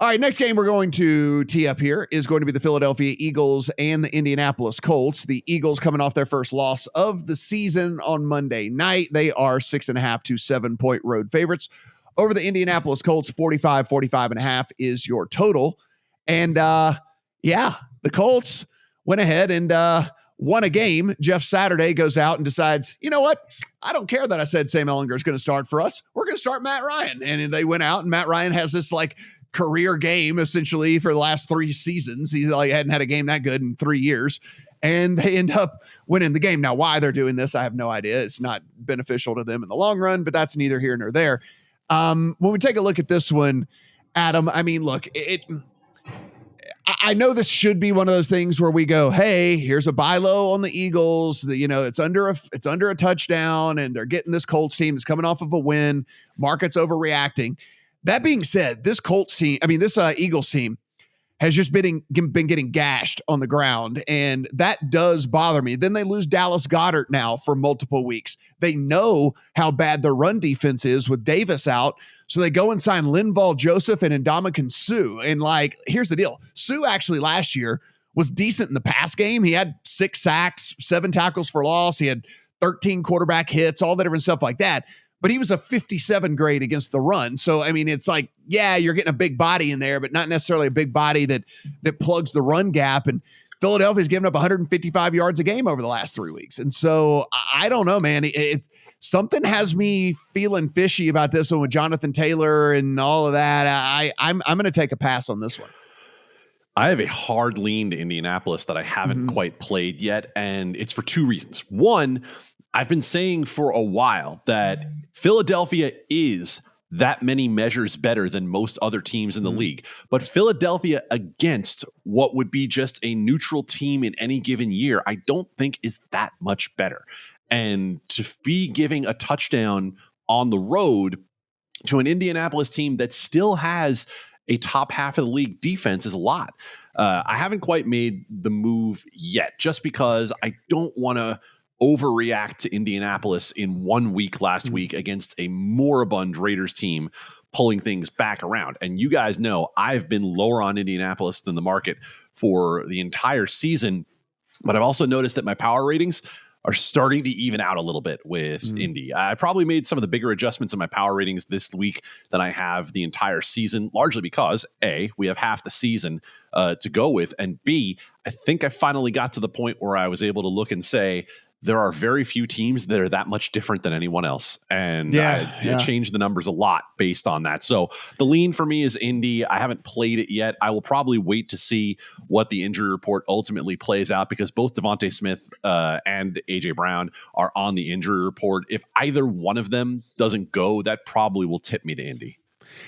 All right, next game we're going to tee up here is going to be the Philadelphia Eagles and the Indianapolis Colts. The Eagles coming off their first loss of the season on Monday night. They are 6.5 to 7-point road favorites. Over the Indianapolis Colts, 45.5 is your total. And the Colts went ahead and won a game. Jeff Saturday goes out and decides, you know what? I don't care that I said Sam Ehlinger is going to start for us. We're going to start Matt Ryan. And they went out, and Matt Ryan has this career game essentially for the last 3 seasons. He hadn't had a game that good in 3 years, and they end up winning the game. Now, why they're doing this, I have no idea. It's not beneficial to them in the long run, but that's neither here nor there. When we take a look at this one, Adam, I mean, look, I know this should be one of those things where we go, hey, here's a buy low on the Eagles. It's under a touchdown, and they're getting this Colts team that's coming off of a win. Market's overreacting. That being said, this Eagles team has just been getting gashed on the ground, and that does bother me. Then they lose Dallas Goedert now for multiple weeks. They know how bad their run defense is with Davis out, so they go and sign Linval Joseph and Ndamukong Suh. And here's the deal. Suh actually last year was decent in the pass game. He had 6 sacks, 7 tackles for loss. He had 13 quarterback hits, all that different stuff like that. But he was a 57 grade against the run. So, I mean, it's you're getting a big body in there, but not necessarily a big body that plugs the run gap. And Philadelphia's given up 155 yards a game over the last 3 weeks. And so I don't know, man. Something has me feeling fishy about this one with Jonathan Taylor and all of that. I'm going to take a pass on this one. I have a hard lean to Indianapolis that I haven't quite played yet, and it's for 2 reasons. One, I've been saying for a while that Philadelphia is that many measures better than most other teams in the league. But Philadelphia against what would be just a neutral team in any given year, I don't think is that much better. And to be giving a touchdown on the road to an Indianapolis team that still has a top half of the league defense is a lot. I haven't quite made the move yet, just because I don't want to overreact to Indianapolis in 1 week last week against a moribund Raiders team pulling things back around. And you guys know I've been lower on Indianapolis than the market for the entire season, but I've also noticed that my power ratings are starting to even out a little bit with Indy. I probably made some of the bigger adjustments in my power ratings this week than I have the entire season, largely because A, we have half the season to go with, and B, I think I finally got to the point where I was able to look and say, there are very few teams that are that much different than anyone else. And I changed the numbers a lot based on that. So the lean for me is Indy. I haven't played it yet. I will probably wait to see what the injury report ultimately plays out, because both Devontae Smith and A.J. Brown are on the injury report. If either one of them doesn't go, that probably will tip me to Indy.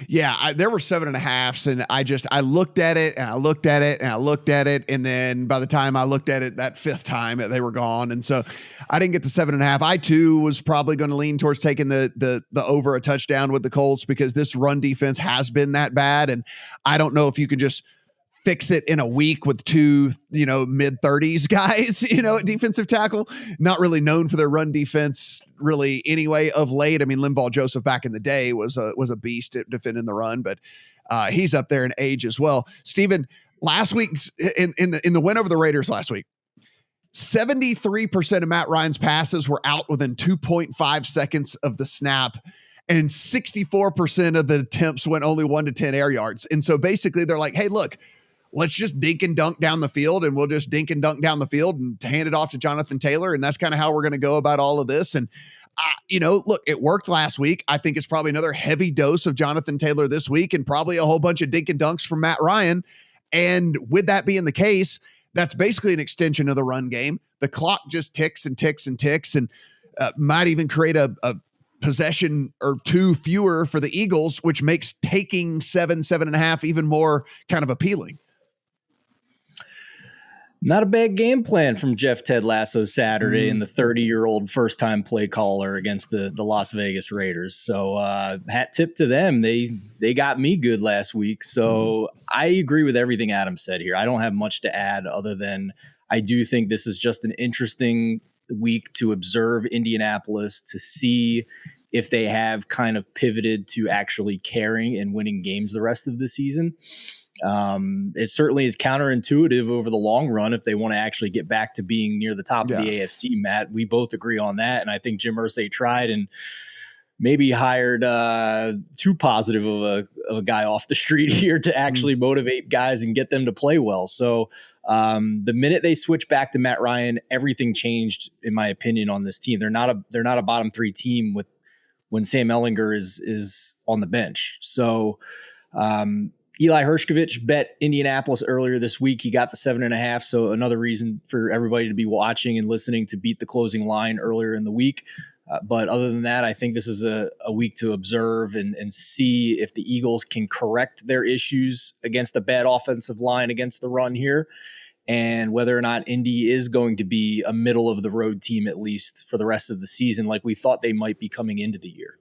Yeah, there were 7.5s, and I looked at it and I looked at it and I looked at it, and then by the time I looked at it that 5th time, they were gone, and so I didn't get the 7.5. I too was probably going to lean towards taking the over a touchdown with the Colts, because this run defense has been that bad, and I don't know if you can just fix it in a week with 2, mid-30s guys, at defensive tackle, not really known for their run defense really anyway of late. I mean, Linval Joseph back in the day was a beast at defending the run, but he's up there in age as well. Steven, last week in the win over the Raiders last week, 73% of Matt Ryan's passes were out within 2.5 seconds of the snap, and 64% of the attempts went only 1 to 10 air yards. And so basically they're like, hey, look, let's just dink and dunk down the field, and we'll just dink and dunk down the field and hand it off to Jonathan Taylor. And that's kind of how we're going to go about all of this. And, look, it worked last week. I think it's probably another heavy dose of Jonathan Taylor this week, and probably a whole bunch of dink and dunks from Matt Ryan. And with that being the case, that's basically an extension of the run game. The clock just ticks and ticks and ticks, and might even create a possession or 2 fewer for the Eagles, which makes taking 7.5 even more kind of appealing. Not a bad game plan from Jeff Ted Lasso Saturday and the 30-year-old first-time play caller against the Las Vegas Raiders. So hat tip to them. They got me good last week. So I agree with everything Adam said here. I don't have much to add other than I do think this is just an interesting week to observe Indianapolis, to see if they have kind of pivoted to actually caring and winning games the rest of the season. It certainly is counterintuitive over the long run if they want to actually get back to being near the top of the AFC, Matt. We both agree on that. And I think Jim Irsay tried and maybe hired too positive of a guy off the street here to actually motivate guys and get them to play well. So the minute they switch back to Matt Ryan, everything changed, in my opinion, on this team. They're not a bottom three team when Sam Ehlinger is on the bench. So Eli Hershkovich bet Indianapolis earlier this week. He got the 7.5. So another reason for everybody to be watching and listening to beat the closing line earlier in the week. But other than that, I think this is a week to observe and see if the Eagles can correct their issues against the bad offensive line against the run here, and whether or not Indy is going to be a middle of the road team, at least for the rest of the season, like we thought they might be coming into the year.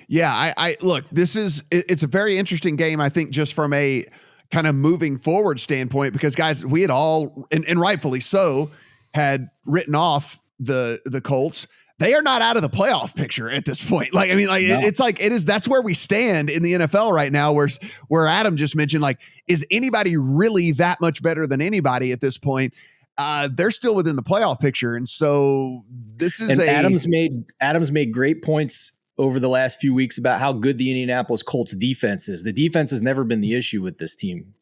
Yeah, I look, it's a very interesting game, I think, just from a kind of moving forward standpoint, because guys, we had all, and rightfully so, had written off the Colts. They are not out of the playoff picture at this point. Like, I mean, like no. It's like, that's where we stand in the NFL right now, where Adam just mentioned, like, is anybody really that much better than anybody at this point? They're still within the playoff picture. And so this is Adams made great points over the last few weeks about how good the Indianapolis Colts defense is. The defense has never been the issue with this team.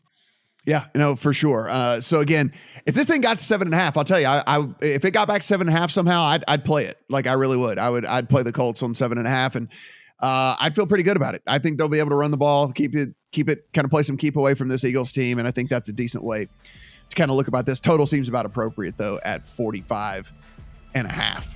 Yeah, no, for sure. So again, if this thing got to 7.5, I'll tell you, if it got back 7.5 somehow, I'd play it. Like I really would. I'd play the Colts on 7.5, and I'd feel pretty good about it. I think they'll be able to run the ball, keep it, kind of play some keep away from this Eagles team, and I think that's a decent way to kind of look about this. Total seems about appropriate though at 45.5.